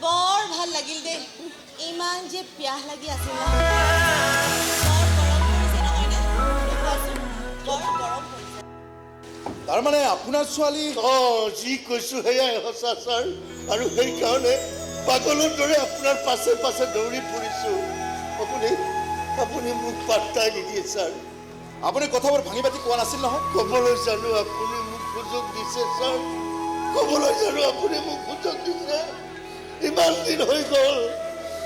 বৰ ভাল লাগিল দেই ইমান যে পিয়াহ লাগি আছিল বৰ গৰম পৰিছে নহয়নে কোৱাচোন বৰ গৰম পৰিছে তাৰমানে আপোনাৰ ছোৱালী যি কৈছো সেয়াই সঁচা ছাৰ আৰু সেইকাৰণে পাগলৰ দৰে আপোনাৰ পাছে পাছে দৌৰি ফুৰিছো আপুনি মোক পাত্তাই নিদিয়ে ছাৰ আপুনি কথাবোৰ ভাঙি পাতি কোৱা নাছিল নহয় ক'বলৈ জানো আপুনি মোক সুযোগ দিছে ছাৰ ক'বলৈ জানো আপুনি মোক সুযোগ দিছে ইমান দিন হৈ গ'ল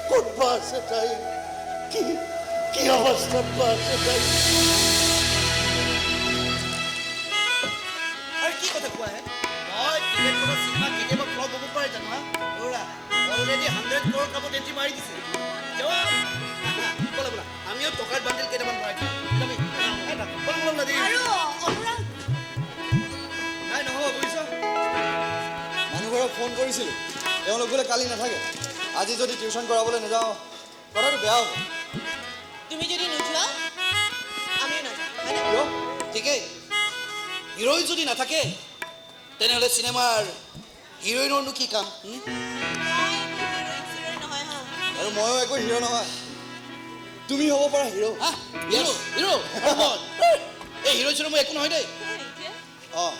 ক'ত বা আছে তাই কি অৱস্থাত বা আছে তাই আৰু কি কথা কোৱা হে মই ক্ৰিকেট খেলৰ চিনেমা কেতিয়াবা ফ্লপ হ'ব পাৰে জানো হা ৰ'ৰা অলৰেডি 100 crore কামত এণ্ট্ৰি মাৰি দিছে ব'লা ব'লা আমিও টকাৰ বান্ডিল কেইটামান ভৰাই দিম আৰু অপৰাধ নাই নহ'ব বুজিছ মানুহঘৰক ফোন কৰিছিলোঁ তেওঁলোক বোলে কালি নাথাকে আজি যদি টিউশ্যন কৰাবলৈ নাযাওঁ কথাটো বেয়া হ'ব তুমি যদি নোযোৱা আমিও নাযাওঁ হয়নে? কিয় ঠিকেই হিৰ'ইন যদি নাথাকে তেনেহ'লে চিনেমাৰ হিৰ'ইনৰনো কি কাম মই একো হিৰ'ইন নহয় হা আৰু ময়ো একো হিৰ' নহয় তুমি হ'ব পাৰা হিৰ' হিৰ' এই হিৰ' চিৰ' মই একো নহয় দেই এতিয়া অঁ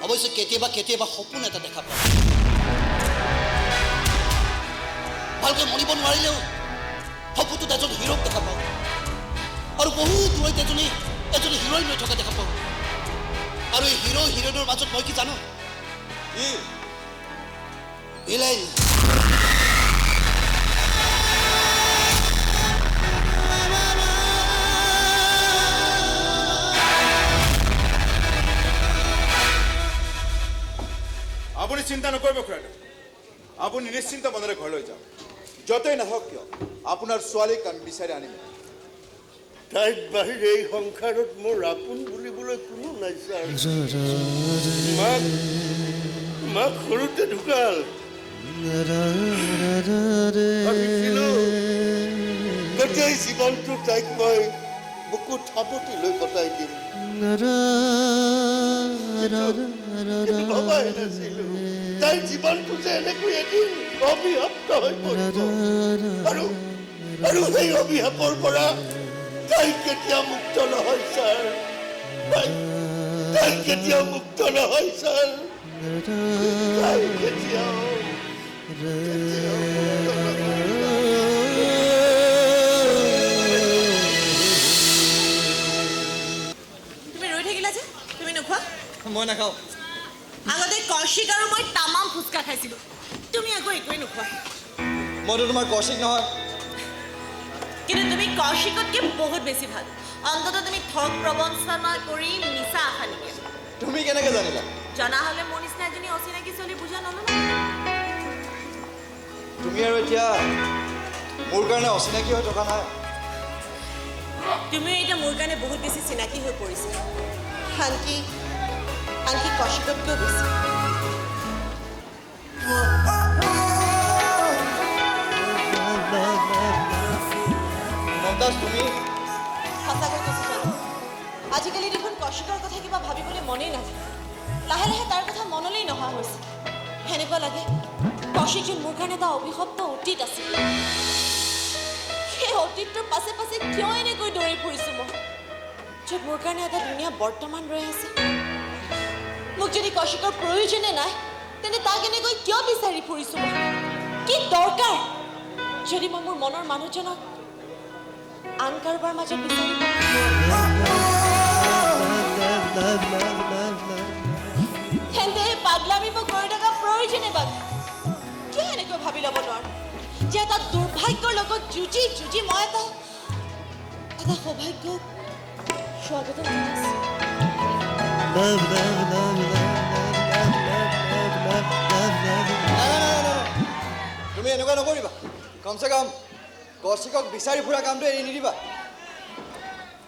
অৱশ্যে কেতিয়াবা সপোন এটা দেখা পাওঁ ভালকৈ মনিব নোৱাৰিলেও সপোনটোত এজন হিৰ'ক দেখা পাওঁ আৰু বহু দূৰৈত এজনী হিৰ'ইন হৈ থকা দেখা পাওঁ আৰু এই হিৰ'ইনৰ মাজত মই কি জানো কি ভিলেইন আপুনি চিন্তা নকৰিব খুৰাটো আপুনি নিশ্চিন্ত মনেৰে ঘৰলৈ যাওক য'তেই নাহক কিয় আপোনাৰ ছোৱালীক আমি বিচাৰি আনিম তাইৰ বাহিৰে এই সংসাৰত মোৰ আপোন বুলিবলৈ কোনো নাই ছাৰ মাক সৰুতে ঢুকাল ভাবিছিলোঁ গোটেই জীৱনটো তাইক মই বুকুত সাৱটি লৈ কটাই দিম কিন্তু ভবাই নাছিলো তাইৰ জীৱনটো যে এনেকৈ এদিন অভিশপ্ত হৈ পৰিব আৰু সেই অভিশাপৰ পৰা তাই কেতিয়া মুক্ত নহয় ছাৰ তাই কেতিয়াও মুক্ত নহয় ছাৰ তাই কেতিয়াও তুমি ৰৈ থাকিলা যে তুমি নোখোৱা মই নাখাওঁ আগতে কৌশিক আৰু মই তামাম ফুচকা খাইছিলোঁ তুমি আকৌ একোৱেই নোখোৱা মইতো তোমাৰ কৌশিক নহয় কিন্তু তুমি কৌশিকতকৈ বহুত বেছি ভাল অন্ততঃ তুমি ঠগ প্ৰবঞ্চনা কৰি মিছা আশা নিদিয়া তুমি কেনেকৈ জানিলা জনা হ'লে মোৰ নিচিনা এজনী অচিনাকি ছোৱালী বুজা নল'লা তুমি আৰু এতিয়া মোৰ কাৰণে অচিনাকি হৈ থকা নাই তুমিও এতিয়া মোৰ কাৰণে বহুত বেছি চিনাকি হৈ পৰিছা আনকি কৌশিকতকৈও বেছি মমতাজ তুমি সঁচাকৈ কৈছোঁ জানো আজিকালি দেখোন কৌশিকৰ কথা কিবা ভাবিবলৈ মনেই নাযায় লাহে লাহে তাৰ কথা মনলৈ নহা হৈছে সেনেকুৱা লাগে কৌশিক যেন মোৰ কাৰণে এটা অভিশপ্ত অতীত আছিল সেই অতীতটোৰ পাছে পাছে কিয় এনেকৈ দৌৰি ফুৰিছোঁ মই য'ত মোৰ কাৰণে এটা ধুনীয়া বৰ্তমান ৰৈ আছে মোক যদি কৌশিকৰ প্ৰয়োজনে নাই তেন্তে তাক এনেকৈ কিয় বিচাৰি ফুৰিছোঁ মই কি দৰকাৰ যদি মই মোৰ মনৰ মানুহজনক আন কাৰোবাৰ মাজত বিচাৰি তেন্তে পাগলামি মোক কৰি থকা প্ৰয়োজনে বাদ কিয় এনেকৈ ভাবি ল'ব নোৱাৰোঁ যে এটা দুৰ্ভাগ্যৰ লগত যুঁজি মই এটা সৌভাগ্যক স্বাগতম জনাইছোঁ তুমি এনেকুৱা নকৰিবা কমচে কম কৌশিকক বিচাৰি ফুৰা কামটো এৰি নিদিবা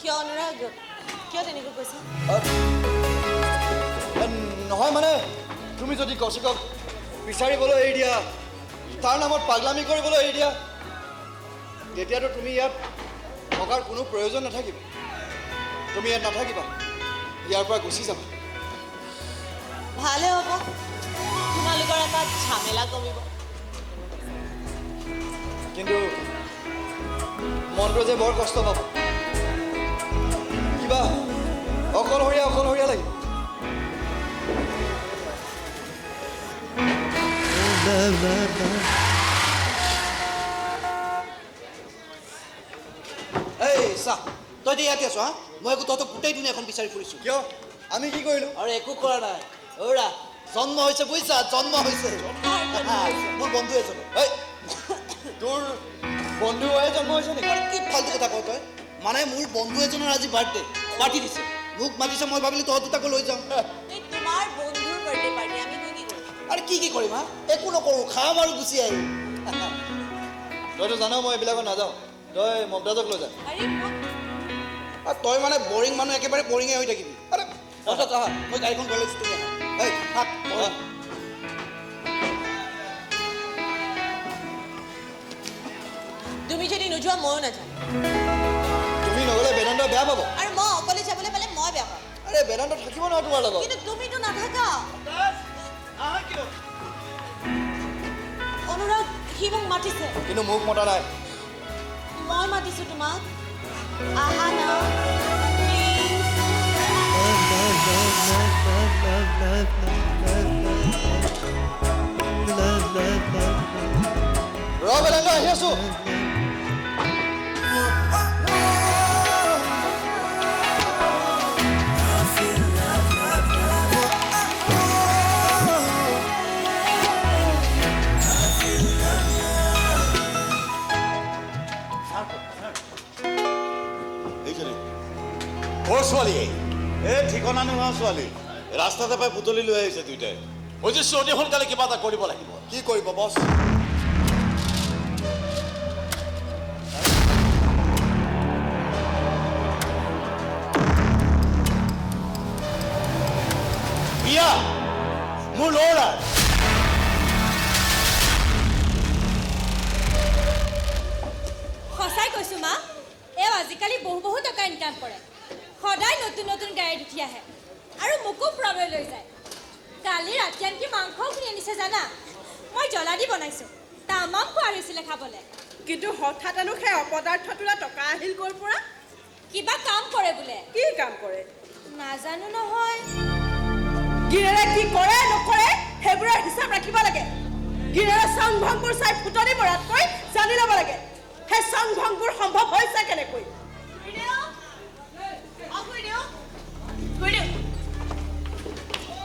কিয় অনুৰাগ কিয় তেনেকৈ কৈছা নহয় মানে তুমি যদি কৌশিকক বিচাৰিবলৈ এৰি দিয়া তাৰ নামত পাগলামি কৰিবলৈ এৰি দিয়া তেতিয়াতো তুমি ইয়াত থকাৰ কোনো প্ৰয়োজন নাথাকিব তুমি ইয়াত নাথাকিবা ইয়াৰ পৰা গুচি যাবা ভালে হ'ব তোমালোকৰ এটা ঝামেলা কমিব কিন্তু মনটো যে বৰ কষ্ট পাব কিবা অকলশৰীয়া লাগিব এই চা তই এতিয়া ইয়াতে আছ হা মই একো তহঁতক গোটেই দুনিয়াখন বিচাৰি ফুৰিছোঁ কিয় আমি কি কৰিলোঁ আৰু একো কৰা নাই ঔৰা জন্ম হৈছে বুজিছা জন্ম হৈছে মোৰ বন্ধু এজন এই তোৰ বন্ধু হৈ জন্ম হৈছে নেকি কি ফাল্টু কথা কওঁ তই মানে মোৰ বন্ধু এজনৰ আজি বাৰ্থডে পাৰ্টি দিছে মোক মাতিছে মই ভাবিলোঁ তহঁত দুটাকো লৈ যাওঁ এই তোমাৰ বন্ধুৰ বাৰ্থডে পাৰ্টি আমি কি কৰিম আৰু কি কৰিম হা একো নকৰোঁ খাম আৰু গুচি আহিম তইতো জান মই এইবিলাকত নাযাওঁ তই মমতাজক লৈ যা আৰে মোক আৰু তই মানে বৰিং মানুহ একেবাৰে বৰিঙে হৈ থাকিবি আৰে অৰ্থাৎ আহা মই গাড়ীখন গৈ লৈছোঁ তুমি আহা এই থাক বহা। তুমি যদি নোযোৱা ময়ো নাযাওঁ তুমি নগ'লে বেদান্ত বেয়া পাব আৰু মই অকলে যাবলৈ পালে মই বেয়া পাম আৰে বেদান্ত থাকিব নহয় তোমাৰ লগত কিন্তু তুমিতো নাথাকা অনুৰাগ সি মোক মাতিছে কিন্তু মোক মতা নাই মই মাতিছো তোমাক আহা না প্লিজ ৰ বেদান্ত আহি আছো ক'ৰ ছোৱালী এই ঠিকনা নোহোৱা ছোৱালী ৰাস্তাতে পাই বুটলি লৈ আহিছে দুইটাই বুজিছোঁ অতি সোনকালে কিবা এটা কৰিব লাগিব কি কৰিব বছ বিয়া মোৰ ল'ৰা সঁচাই কৈছোঁ মা এওঁ আজিকালি বহু টকা ইনকাম কৰে সদায় নতুন নতুন গাড়ীত উঠি আহে আৰু মোকো ফুৰাবলৈ লৈ যায় কালি ৰাতি আনকি মাংসও কিনি আনিছে জানা মই জ্বলা দি বনাইছোঁ তামাম খোৱা হৈছিলে খাবলৈ কিন্তু হঠাৎনো সেই অপদাৰ্থটোলে টকা আহিল ক'ৰ পৰা কিবা কাম কৰে বোলে কি কাম কৰে নাজানো নহয় গিৰেৰে কি কৰে নকৰে সেইবোৰৰ হিচাপ ৰাখিব লাগে গিৰেৰে চাং ভংবোৰ চাই ফুটনি মৰাতকৈ জানি ল'ব লাগে সেই চাং ভংবোৰ সম্ভৱ হৈছে কেনেকৈ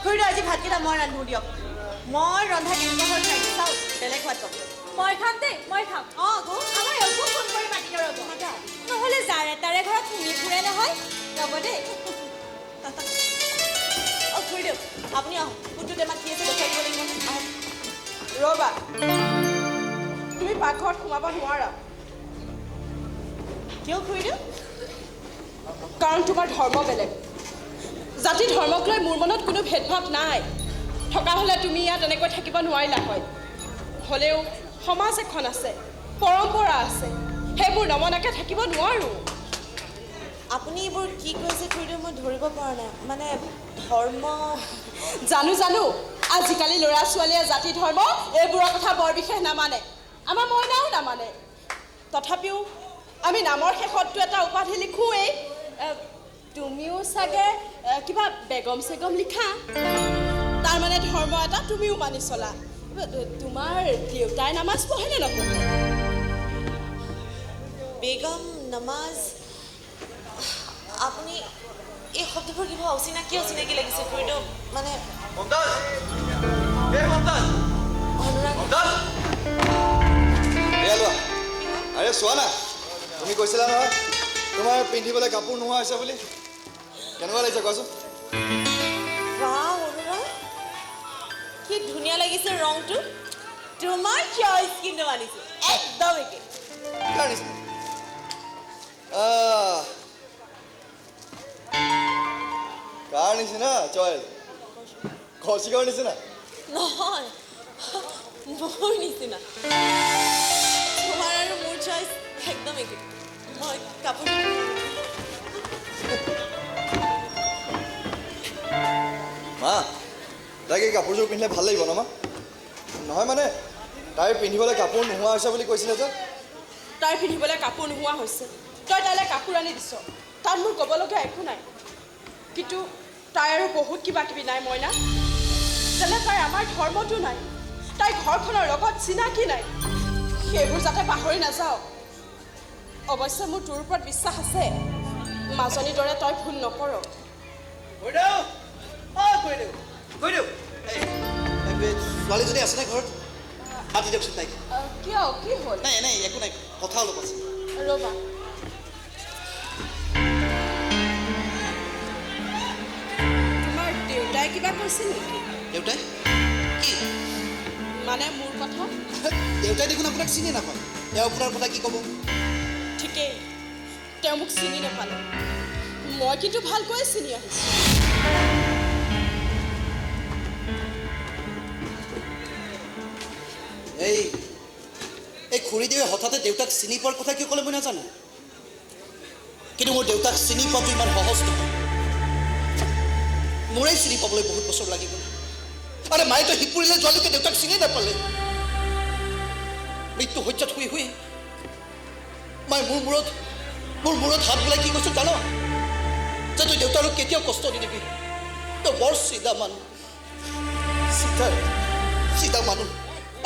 খুৰীদেউ আজি ভাতকেইটা মই ৰান্ধো দিয়ক মই ৰন্ধা কেনেকুৱা হ'ল খাই চাওঁ বেলেগ ভাত পাব মই খাম দেই মই খাম অঁ গো আমাৰ একো ফোন কৰি মাতি ৰ'ব নহ'লে যাৰে তাৰে ঘৰত ঘূৰি ফুৰে নহয় ৰ'ব দেই অঁ খুৰীদেউ আপুনি আহক কোনটো টেমাত কি আছে দেখাই দিব লাগিব আহক ৰ'বা তুমি পাকঘৰত সোমাব নোৱাৰা কিয় খুৰীদেউ কাৰণ তোমাৰ ধৰ্ম বেলেগ জাতি ধৰ্মক লৈ মোৰ মনত কোনো ভেদভাৱ নাই থকা হ'লে তুমি ইয়াত এনেকৈ থাকিব নোৱাৰিলা হয় হ'লেও সমাজ এখন আছে পৰম্পৰা আছে সেইবোৰ নমনাকৈ থাকিব নোৱাৰোঁ আপুনি এইবোৰ কি কৈছে খুৰীদেউ মই ধৰিব পৰা নাই মানে ধৰ্ম জানো আজিকালি ল'ৰা ছোৱালীয়ে জাতি ধৰ্ম এইবোৰৰ কথা বৰ বিশেষ নামানে আমাৰ মইনাও নামানে তথাপিও আমি নামৰ শেষতটো এটা উপাধি লিখোৱেই তুমিও চাগে কিবা বেগম চেগম লিখা তাৰমানে ধৰ্ম এটা তুমিও মানি চলা তোমাৰ দেউতাই নামাজ পঢ়েনে নপঢ়ে বেগম নমাজ আপুনি এই শব্দবোৰ কিবা অচিনাকি লাগিছে খুৰীদেউ মানে মমতাজ এই মমতাজ অনুৰাগ মমতাজ এয়া লোৱা আৰে চোৱা না তুমি কৈছিলা নহয় তোমাৰ পিন্ধিবলৈ কাপোৰ নোহোৱা হৈছে বুলি কেনেকুৱা লাগিছে কোৱাচোন বাহ অনুৰাগ কি ধুনীয়া লাগিছে ৰংটো তোমাৰ চইচ কিন্তু মানিছো একদম একে কাৰ নিচিনা কাৰ নিচিনা চইচ কৌশিকৰ নিচিনা নহয় মোৰ নিচিনা তোমাৰ আৰু মোৰ চইচ একদম একে মই কাপোৰ মা তাইক এই কাপোৰযোৰ পিন্ধিলে ভাল লাগিব ন মা নহয় মানে তাইৰ পিন্ধিবলৈ কাপোৰ নোহোৱা হৈছে বুলি কৈছিলে যে তাই পিন্ধিবলৈ কাপোৰ নোহোৱা হৈছে তই তাইলৈ কাপোৰ আনি দিছ তাত মোৰ ক'বলগীয়া একো নাই কিন্তু তাই আৰু বহুত কিবা কিবি নাই মইনা যেনে তাই আমাৰ ধৰ্মটো নাই তাই ঘৰখনৰ লগত চিনাকি নাই সেইবোৰ যাতে পাহৰি নাযাওঁ অৱশ্যে মোৰ তোৰ ওপৰত বিশ্বাস আছে মাজনীৰ দৰে তই ভুল নকৰ ছোৱালীজনী আছেনে ঘৰত মাতি দিয়কচোন তাইক কিয় কি হ'ল নাই এনেই একো নাই কথা অলপ আছে ৰ'বা তোমাৰ দেউতাই কিবা কৈছিল নেকি দেউতাই কি মানে মোৰ কথা দেউতাই দেখোন আপোনাক চিনি নাপায় তেওঁ আপোনাৰ কথা কি ক'ব ঠিকেই তেওঁ মোক চিনি নাপালে মই কিন্তু ভালকৈ চিনি আহিছোঁ এই খুৰীদেৱে হঠাতে দেউতাক চিনি পোৱাৰ কথা কিয় ক'লে মই নাজানো কিন্তু মোৰ দেউতাক চিনি পোৱাটো ইমান সহজ নহয় মোৰেই চিনি পাবলৈ বহুত বছৰ লাগিব আৰে মায়েতো শিপুৰিলে যোৱালৈকে দেউতাক চিনি নাপালে মৃত্যু শয্যাত শুই শুই মায়ে মোৰ মূৰত হাত বোলাই কি কৈছোঁ জানো যে তই দেউতাৰক কেতিয়াও কষ্ট নিদিবি তই বৰ চিধা মানুহ চিধা মানুহ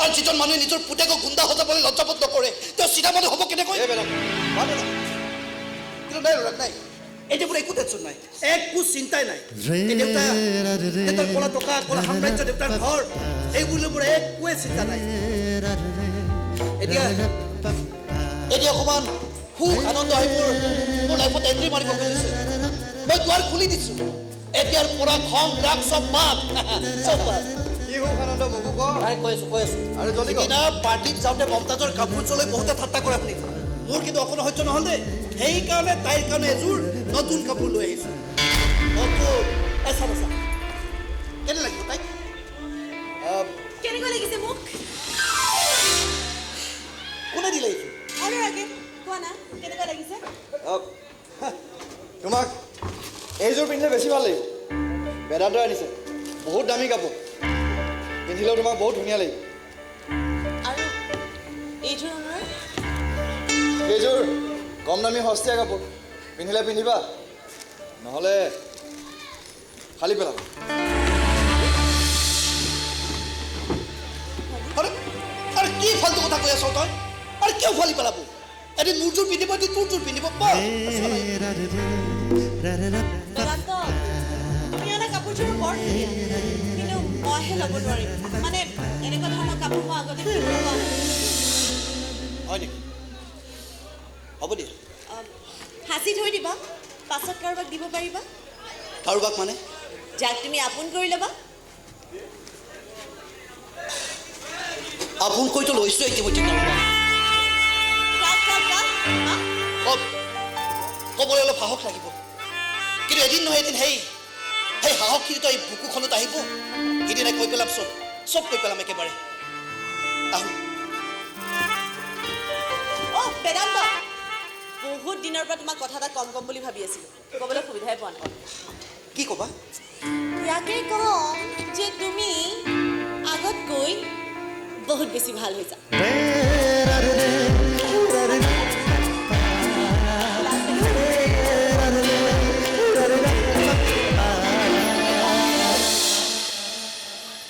আৰু যিজন মানুহে নিজৰ পুতেকক গুণ্ডা সজাবলৈ লজ্জাবোধ নকৰে তেওঁ চিধা মানুহ হ'ব কেনেকৈ কিন্তু নাই ৰৰাক নাই এতিয়া মোৰ একো টেনশ্যন নাই একো চিন্তাই নাই দেউতাৰ কলা টকা কলা সাম্ৰাজ্য দেউতাৰ ঘৰ এইবোৰৰ পৰা একোৱে চিন্তা নাই এতিয়া অকণমান সুখ আনন্দ আহি মোৰ লাইফত এণ্ট্ৰি মাৰিব খুজিছে মই দুৱাৰ খুলি দিছোঁ এতিয়াৰ পৰা খং ৰাগ চব বাদ চব বাদ কি সুখ আনন্দ মোকো ক কৈ আছোঁ আৰু জলদি ক সিদিনা পাৰ্টিত যাওঁতে মমতাজৰ কাপোৰ চলৈ বহুতে ঠাট্টা কৰে আপুনি মোৰ কিন্তু অকণো সহ্য নহ'ল দেই সেইকাৰণে তাইৰ কাৰণে এযোৰ নতুন কাপোৰ লৈ আহিছোঁ নতুন এচা বচা কেনে লাগিব তাইক কেনেকুৱা লাগিছে মোক কোনে দিলে এইটো অনুৰাগে কোৱা না কেনেকুৱা লাগিছে তোমাক এইযোৰ পিন্ধিলে বেছি ভাল লাগিব বেদান্তই আনিছে বহুত দামী কাপোৰ পিন্ধিলেও তোমাক বহুত ধুনীয়া লাগিব আৰু এইযোৰ অনুৰাগ এইযোৰ কম দামী সস্তীয়া কাপোৰ পিন্ধিলে পিন্ধিবা নহ'লে ফালি পেলাম আৰে কি ফাল্টু কথা কৈ আছ তই আৰু কিয় ফালি পেলাব এদিন মোৰযোৰ পিন্ধিব এদিন তোৰযোৰ পিন্ধিব বেদান্ত তুমি অনা কাপোৰযোৰ বৰ ধুনীয়া কিন্তু মইহে ল'ব নোৱাৰিম মানে এনেকুৱা ধৰণৰ কাপোৰ মই আগতে পিন্ধি পোৱা নাই। হয় নেকি হ'ব দিয়া সাঁচি থৈ দিবা পাছত কাৰোবাক দিব পাৰিবা কাৰোবাক মানে যাক তুমি আপোন কৰি ল'বা আপোনকৈতো লৈছোঁ ইতিমধ্যে ক'বলৈ অলপ সাহস লাগিব কিন্তু এদিন নহয় এদিন সেই সাহসখিনি তই বুকুখনত আহিব সিদিনা কৈ পেলাম চব কৈ পেলাম একেবাৰে আহোঁ বেদান্ত বহুত দিনৰ পৰা তোমাক কথা এটা কম বুলি ভাবি আছিলোঁ ক'বলৈ সুবিধাই পোৱা নাই কি ক'বা ইয়াকে কম যে তুমি আগতকৈ বহুত বেছি ভাল হৈছা